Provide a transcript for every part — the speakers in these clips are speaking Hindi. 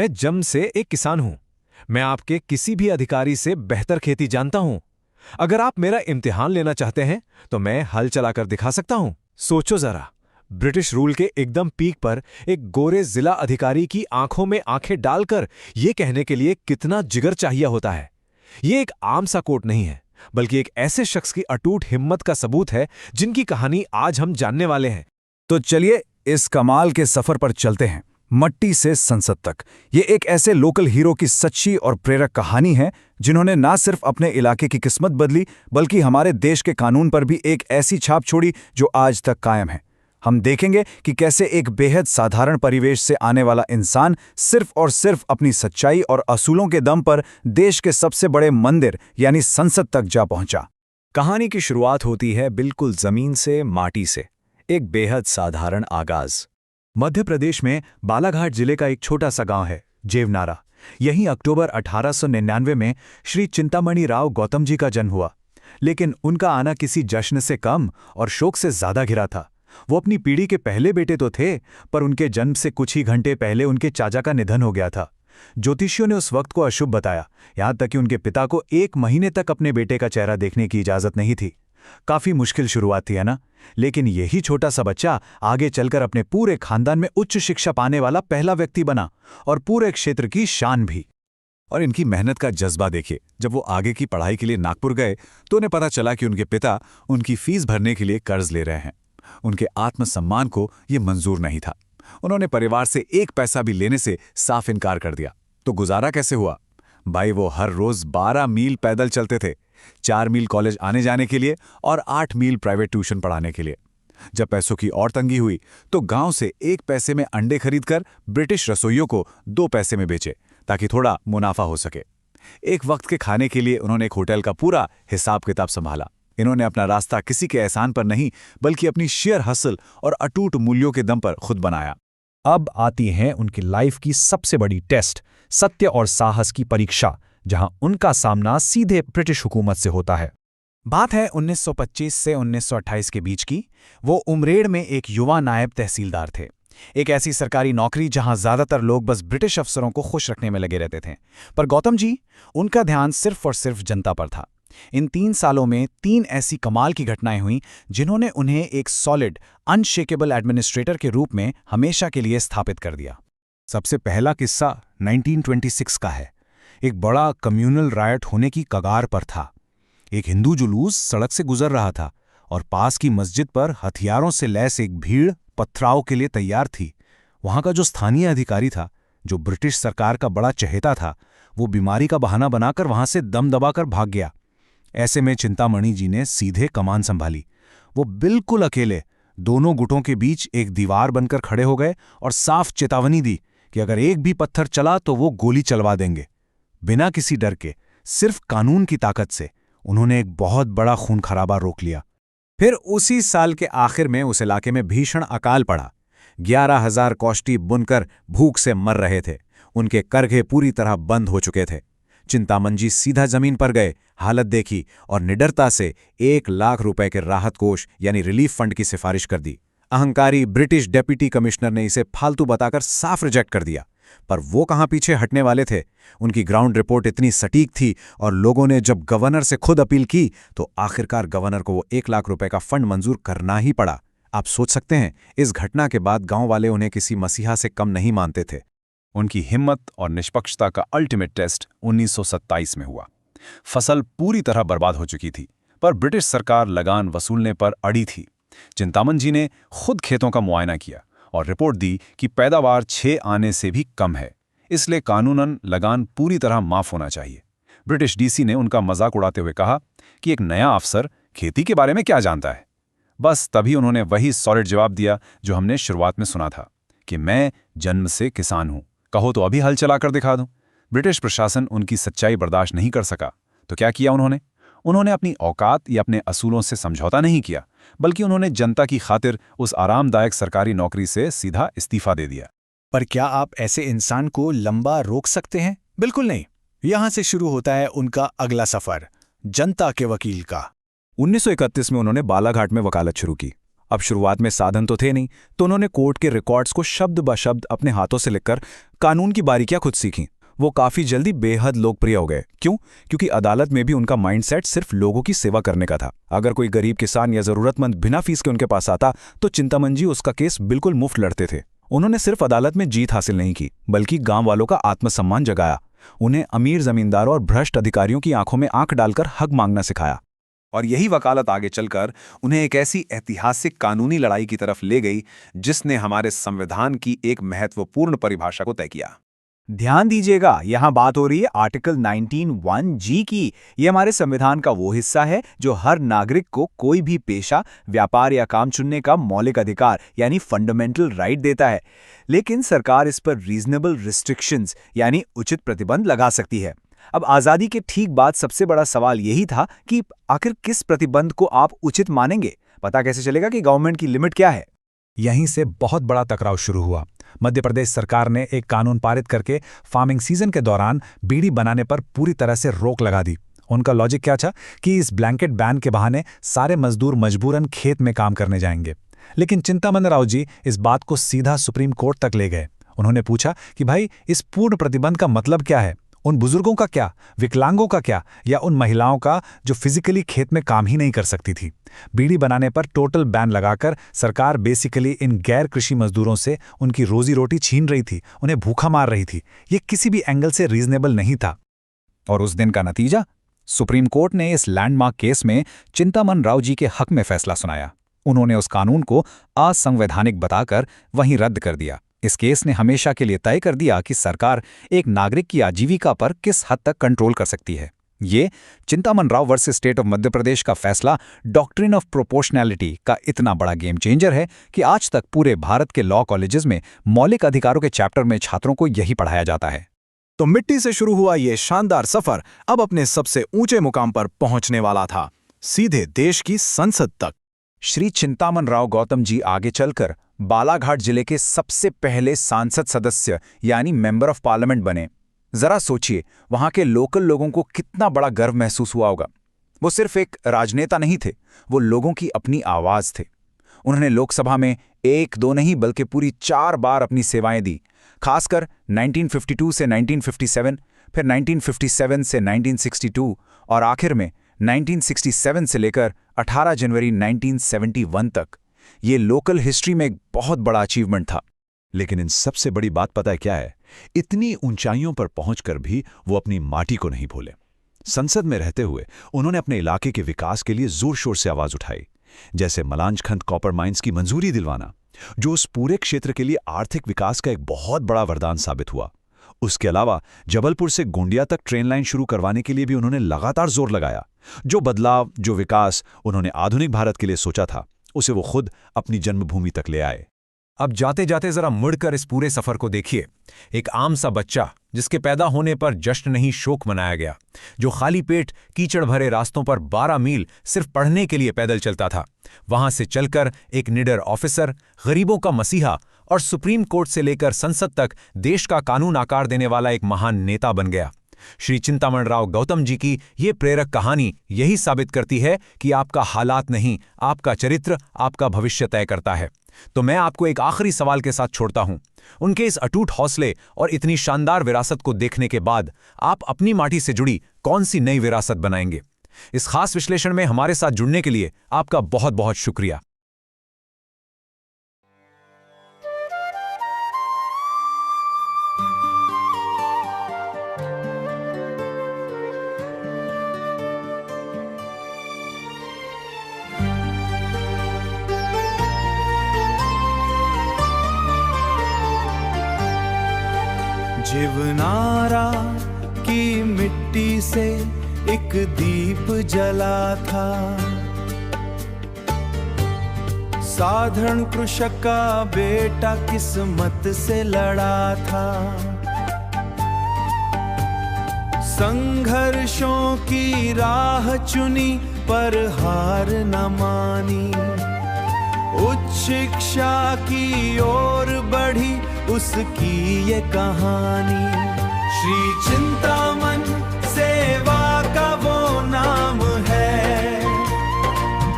मैं जन्म से एक किसान हूं। मैं आपके किसी भी अधिकारी से बेहतर खेती जानता हूं। अगर आप मेरा इम्तिहान लेना चाहते हैं तो मैं हल चलाकर दिखा सकता हूं। सोचो जरा, ब्रिटिश रूल के एकदम पीक पर एक गोरे जिला अधिकारी की आंखों में आंखें डालकर यह कहने के लिए कितना जिगर चाहिए होता है। यह एक आम सा कोट नहीं है, बल्कि एक ऐसे शख्स की अटूट हिम्मत का सबूत है जिनकी कहानी आज हम जानने वाले हैं। तो चलिए इस कमाल के सफर पर चलते हैं, मट्टी से संसद तक। ये एक ऐसे लोकल हीरो की सच्ची और प्रेरक कहानी है जिन्होंने ना सिर्फ अपने इलाके की किस्मत बदली, बल्कि हमारे देश के कानून पर भी एक ऐसी छाप छोड़ी जो आज तक कायम है। हम देखेंगे कि कैसे एक बेहद साधारण परिवेश से आने वाला इंसान सिर्फ और सिर्फ अपनी सच्चाई और असूलों के दम पर देश के सबसे बड़े मंदिर यानी संसद तक जा पहुंचा। कहानी की शुरुआत होती है बिल्कुल जमीन से, माटी से। एक बेहद साधारण आगाज। मध्य प्रदेश में बालाघाट जिले का एक छोटा सा गांव है, जेवनारा। यहीं अक्टूबर 1899 में श्री चिंतामणि राव गौतम जी का जन्म हुआ। लेकिन उनका आना किसी जश्न से कम और शोक से ज्यादा घिरा था। वो अपनी पीढ़ी के पहले बेटे तो थे, पर उनके जन्म से कुछ ही घंटे पहले उनके चाचा का निधन हो गया था। ज्योतिषियों ने उस वक्त को अशुभ बताया, यहां तक कि उनके पिता को 1 महीने तक अपने बेटे का चेहरा देखने की इजाजत नहीं थी। काफी मुश्किल शुरुआत थी, है ना? लेकिन यही छोटा सा बच्चा आगे चलकर अपने पूरे खानदान में उच्च शिक्षा पाने वाला पहला व्यक्ति बना, और पूरे क्षेत्र की शान भी। और इनकी मेहनत का जज्बा देखिए। जब वो आगे की पढ़ाई के लिए नागपुर गए तो उन्हें पता चला कि उनके पिता उनकी फीस भरने के लिए कर्ज ले रहे हैं। उनके आत्मसम्मान को ये मंजूर नहीं था। उन्होंने परिवार से 1 पैसा भी लेने से साफ इनकार कर दिया। तो गुजारा कैसे हुआ? भाई, वो हर रोज 12 मील पैदल चलते थे, 4 मील कॉलेज आने जाने के लिए और 8 मील प्राइवेट ट्यूशन पढ़ाने के लिए। जब पैसों की और तंगी हुई तो गांव से 1 पैसे में अंडे खरीदकर ब्रिटिश रसोइयों को 2 पैसे में बेचे, ताकि थोड़ा मुनाफा हो सके। एक वक्त के खाने के लिए उन्होंने एक होटल का पूरा हिसाब किताब संभाला। इन्होंने अपना रास्ता किसी के एहसान पर नहीं, बल्कि अपनी शेयर हसल और अटूट मूल्यों के दम पर खुद बनाया। अब आती है उनकी लाइफ की सबसे बड़ी टेस्ट, सत्य और साहस की परीक्षा, जहां उनका सामना सीधे ब्रिटिश हुकूमत से होता है। बात है 1925 से 1928 के बीच की। वो उमरेड में एक युवा नायब तहसीलदार थे। एक ऐसी सरकारी नौकरी जहां ज्यादातर लोग बस ब्रिटिश अफसरों को खुश रखने में लगे रहते थे। पर गौतम जी, उनका ध्यान सिर्फ और सिर्फ जनता पर था। इन 3 सालों में 3 ऐसी कमाल की घटनाएं हुईं जिन्होंने उन्हें एक सॉलिड, अनशेकेबल एडमिनिस्ट्रेटर के रूप में हमेशा के लिए स्थापित कर दिया। सबसे पहला किस्सा 1926 का है। एक बड़ा कम्युनल रायट होने की कगार पर था। एक हिंदू जुलूस सड़क से गुजर रहा था और पास की मस्जिद पर हथियारों से लैस एक भीड़ पथराव के लिए तैयार थी। वहां का जो स्थानीय अधिकारी था, जो ब्रिटिश सरकार का बड़ा चहेता था, वो बीमारी का बहाना बनाकर वहां से दम दबाकर भाग गया। ऐसे में चिंतामणि जी ने सीधे कमान संभाली। वो बिल्कुल अकेले दोनों गुटों के बीच एक दीवार बनकर खड़े हो गए और साफ चेतावनी दी कि अगर एक भी पत्थर चला तो वो गोली चलवा देंगे। बिना किसी डर के, सिर्फ कानून की ताकत से उन्होंने एक बहुत बड़ा खून खराबा रोक लिया। फिर उसी साल के आखिर में उस इलाके में भीषण अकाल पड़ा। 11,000 कौष्टी बुनकर भूख से मर रहे थे। उनके करघे पूरी तरह बंद हो चुके थे। चिंतामणि जी सीधा जमीन पर गए, हालत देखी और निडरता से 1 लाख रुपए के राहत कोष यानी रिलीफ फंड की सिफारिश कर दी। अहंकारी ब्रिटिश डेप्यूटी कमिश्नर ने इसे फालतू बताकर साफ रिजेक्ट कर दिया। पर वो कहां पीछे हटने वाले थे। उनकी ग्राउंड रिपोर्ट इतनी सटीक थी और लोगों ने जब गवर्नर से खुद अपील की तो आखिरकार गवर्नर को वो 1 लाख रुपए का फंड मंजूर करना ही पड़ा। आप सोच सकते हैं, इस घटना के बाद गांव वाले उन्हें किसी मसीहा से कम नहीं मानते थे। उनकी हिम्मत और निष्पक्षता का अल्टीमेट टेस्ट 1927 में हुआ। फसल पूरी तरह बर्बाद हो चुकी थी, पर ब्रिटिश सरकार लगान वसूलने पर अड़ी थी। चिंतामणि जी ने खुद खेतों का मुआयना किया और रिपोर्ट दी कि पैदावार 6 आने से भी कम है, इसलिए कानूनन लगान पूरी तरह माफ होना चाहिए। ब्रिटिश डीसी ने उनका मजाक उड़ाते हुए कहा कि एक नया अफसर खेती के बारे में क्या जानता है। बस तभी उन्होंने वही सॉलिड जवाब दिया जो हमने शुरुआत में सुना था कि मैं जन्म से किसान हूं, कहो तो अभी हल चलाकर दिखा दूं। ब्रिटिश प्रशासन उनकी सच्चाई बर्दाश्त नहीं कर सका, तो क्या किया उन्होंने अपनी औकात या अपने असूलों से समझौता नहीं किया, बल्कि उन्होंने जनता की खातिर उस आरामदायक सरकारी नौकरी से सीधा इस्तीफा दे दिया। पर क्या आप ऐसे इंसान को लंबा रोक सकते हैं? बिल्कुल नहीं। यहां से शुरू होता है उनका अगला सफर, जनता के वकील का। 1931 में उन्होंने बालाघाट में वकालत शुरू की। अब शुरुआत में साधन तो थे नहीं, तो उन्होंने कोर्ट के रिकॉर्ड्स को शब्द ब शब्द अपने हाथों से लिखकर कानून की बारीकियां खुद सीखीं। वो काफ़ी जल्दी बेहद लोकप्रिय हो गए। क्यों? क्योंकि अदालत में भी उनका माइंडसेट सिर्फ लोगों की सेवा करने का था। अगर कोई गरीब किसान या ज़रूरतमंद बिना फीस के उनके पास आता तो चिंतामन जी उसका केस बिल्कुल मुफ्त लड़ते थे। उन्होंने सिर्फ अदालत में जीत हासिल नहीं की, बल्कि गांव वालों का आत्मसम्मान जगाया। उन्हें अमीर जमींदारों और भ्रष्ट अधिकारियों की आंखों में आंख डालकर हक मांगना सिखाया। और यही वकालत आगे चलकर उन्हें एक ऐसी ऐतिहासिक कानूनी लड़ाई की तरफ ले गई जिसने हमारे संविधान की एक महत्वपूर्ण परिभाषा को तय किया। ध्यान दीजिएगा, यहां बात हो रही है आर्टिकल 19(1)(g की। यह हमारे संविधान का वो हिस्सा है जो हर नागरिक को कोई भी पेशा, व्यापार या काम चुनने का मौलिक अधिकार यानी फंडामेंटल राइट देता है। लेकिन सरकार इस पर रीजनेबल रिस्ट्रिक्शंस यानी उचित प्रतिबंध लगा सकती है। अब आज़ादी के ठीक बाद सबसे बड़ा सवाल यही था कि आखिर किस प्रतिबंध को आप उचित मानेंगे। पता कैसे चलेगा कि गवर्नमेंट की लिमिट क्या है? यहीं से बहुत बड़ा टकराव शुरू हुआ। मध्य प्रदेश सरकार ने एक कानून पारित करके फार्मिंग सीजन के दौरान बीड़ी बनाने पर पूरी तरह से रोक लगा दी। उनका लॉजिक क्या था कि इस ब्लैंकेट बैन के बहाने सारे मजदूर मजबूरन खेत में काम करने जाएंगे। लेकिन चिंतामन राव जी इस बात को सीधा सुप्रीम कोर्ट तक ले गए। उन्होंने पूछा कि भाई, इस पूर्ण प्रतिबंध का मतलब क्या है? उन बुजुर्गों का क्या, विकलांगों का क्या, या उन महिलाओं का जो फिजिकली खेत में काम ही नहीं कर सकती थी? बीड़ी बनाने पर टोटल बैन लगाकर सरकार बेसिकली इन गैर कृषि मजदूरों से उनकी रोजी रोटी छीन रही थी, उन्हें भूखा मार रही थी। ये किसी भी एंगल से रीजनेबल नहीं था। और उस दिन का नतीजा? सुप्रीम कोर्ट ने इस लैंडमार्क केस में चिंतामन राव जी के हक में फैसला सुनाया। उन्होंने उस कानून को असंवैधानिक बताकर वहीं रद्द कर दिया। इस केस ने हमेशा के लिए तय कर दिया कि सरकार एक नागरिक की आजीविका पर किस हद तक कंट्रोल कर सकती है। ये Chintaman Rao versus state of Madhya Pradesh का फैसला डॉक्ट्रिन ऑफ प्रोपोर्शनैलिटी का इतना बड़ा गेम चेंजर है कि आज तक पूरे भारत के लॉ कॉलेजेस में मौलिक अधिकारों के चैप्टर में छात्रों को यही पढ़ाया जाता है। तो मिट्टी से शुरू हुआ ये शानदार सफर अब अपने सबसे ऊंचे मुकाम पर पहुंचने वाला था, सीधे देश की संसद तक। श्री चिंतामन राव गौतम जी आगे चलकर बालाघाट जिले के सबसे पहले सांसद सदस्य यानी मेंबर ऑफ पार्लियामेंट बने। जरा सोचिए, वहां के लोकल लोगों को कितना बड़ा गर्व महसूस हुआ होगा। वो सिर्फ एक राजनेता नहीं थे, वो लोगों की अपनी आवाज थे। उन्होंने लोकसभा में 1-2 नहीं बल्कि पूरी 4 बार अपनी सेवाएं दी, खासकर 1952 से 1957, फिर 1957 से 1962 और आखिर में 1967 से लेकर 18 जनवरी 1971 तक। ये लोकल हिस्ट्री में एक बहुत बड़ा अचीवमेंट था। लेकिन इन सबसे बड़ी बात पता है क्या है? इतनी ऊंचाइयों पर पहुंचकर भी वो अपनी माटी को नहीं भूले। संसद में रहते हुए उन्होंने अपने इलाके के विकास के लिए जोर शोर से आवाज उठाई, जैसे मलांजखंड कॉपर माइंस की मंजूरी दिलवाना, जो उस पूरे क्षेत्र के लिए आर्थिक विकास का एक बहुत बड़ा वरदान साबित हुआ। उसके अलावा जबलपुर से गोंडिया तक ट्रेन लाइन शुरू करवाने के लिए भी उन्होंने लगातार जोर लगाया। जो बदलाव, जो विकास उन्होंने आधुनिक भारत के लिए सोचा था, उसे वो खुद अपनी जन्मभूमि तक ले आए। अब जाते जाते जरा मुड़कर इस पूरे सफर को देखिए। एक आम सा बच्चा जिसके पैदा होने पर जश्न नहीं शोक मनाया गया, जो खाली पेट कीचड़ भरे रास्तों पर 12 मील सिर्फ पढ़ने के लिए पैदल चलता था, वहां से चलकर एक निडर ऑफिसर, गरीबों का मसीहा और सुप्रीम कोर्ट से लेकर संसद तक देश का कानून आकार देने वाला एक महान नेता बन गया। श्री चिंतामन राव गौतम जी की ये प्रेरक कहानी यही साबित करती है कि आपका हालात नहीं, आपका चरित्र आपका भविष्य तय करता है। तो मैं आपको एक आखिरी सवाल के साथ छोड़ता हूं। उनके इस अटूट हौसले और इतनी शानदार विरासत को देखने के बाद आप अपनी माटी से जुड़ी कौन सी नई विरासत बनाएंगे? इस खास विश्लेषण में हमारे साथ जुड़ने के लिए आपका बहुत बहुत शुक्रिया। जीवनारा की मिट्टी से एक दीप जला था, साधारण कृषक का बेटा किस्मत से लड़ा था। संघर्षों की राह चुनी पर हार न मानी, उच्च शिक्षा की ओर बढ़ी उसकी ये कहानी। श्री चिंतामन सेवा का वो नाम है,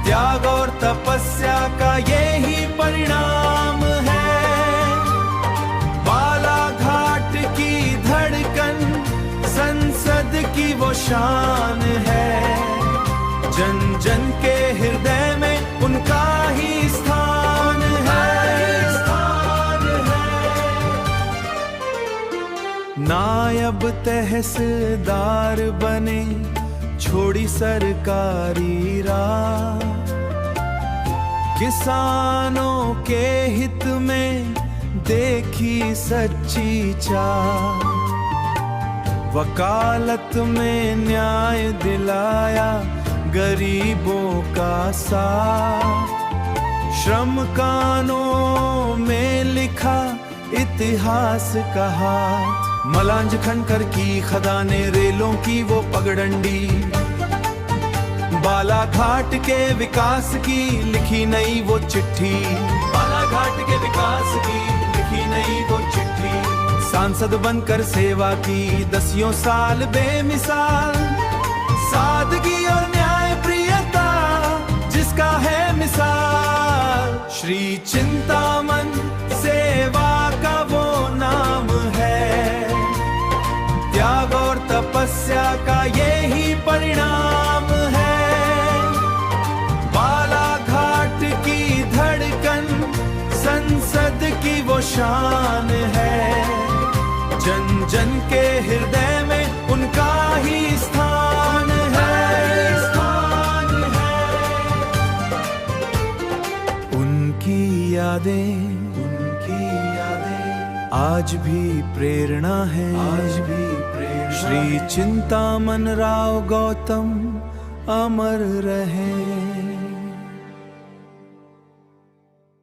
त्याग और तपस्या का ये वो शान है, जन जन के हृदय में उनका ही स्थान है। नायब तहसीलदार बने, छोड़ी सरकारी राह, किसानों के हित में देखी सच्ची चाह, वकालत में न्याय दिलाया गरीबों का साथ, श्रम कानूनों में लिखा इतिहास का हाथ, मलांज खनकर की खदाने रेलों की वो पगडंडी, बालाघाट के विकास की लिखी नई वो चिट्ठी, बालाघाट के विकास की लिखी नई वो चिट्ठी, सांसद बनकर सेवा की 10 साल बेमिसाल, सादगी और न्याय प्रियता जिसका है मिसाल, श्री चिंतामन सेवा का वो नाम है, त्याग और तपस्या का यही परिणाम है, बालाघाट की धड़कन संसद की वो शान है, जन जन के हृदय में उनका ही स्थान है, स्थान है। उनकी यादें आज भी प्रेरणा है, आज भी प्रेरणा, श्री चिंतामन राव गौतम अमर रहे।